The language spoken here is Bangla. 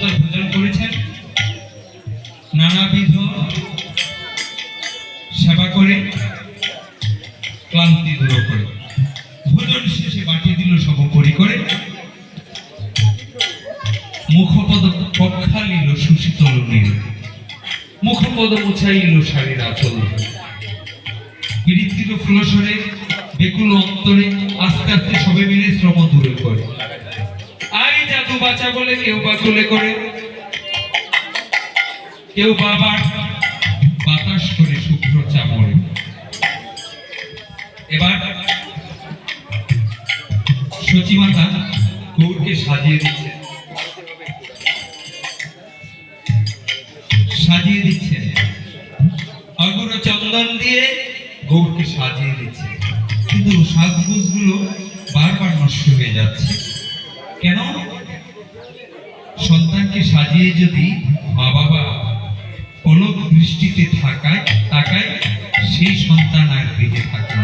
সুন্দর ভোজন করেছেন, নানাবিধ সেবা করে ক্লান্তি দূর করে ভোজন শেষে বাটি দিল সর্বোপরি করে, মুখপদ পক্ষালিল সুশীতল নীল, মুখপদ মুছাইল শাড়ির আঁচল। পীড়িতির ফুলসরে বেকুল অন্তরে আস্তে আস্তে সবে মিলে শ্রম দূরে করে। আই জাদু বাঁচা বলে কেউ বা কোলে করে, কেউ বাবার বাতাস করে শুভ্র চামড়ে। এবার সচিমাতা গৌরকে সাজিয়ে দিচ্ছে, অগুর চন্দন দিয়ে গৌরকে সাজিয়ে দিচ্ছে, কিন্তু সাজগোজগুলো বারবার নষ্ট হয়ে যাচ্ছে। কেন? সন্তানকে সাজিয়ে যদি মা বাবা পলক দৃষ্টিতে তাকায় সেই সন্তান আর গৃহে থাকে।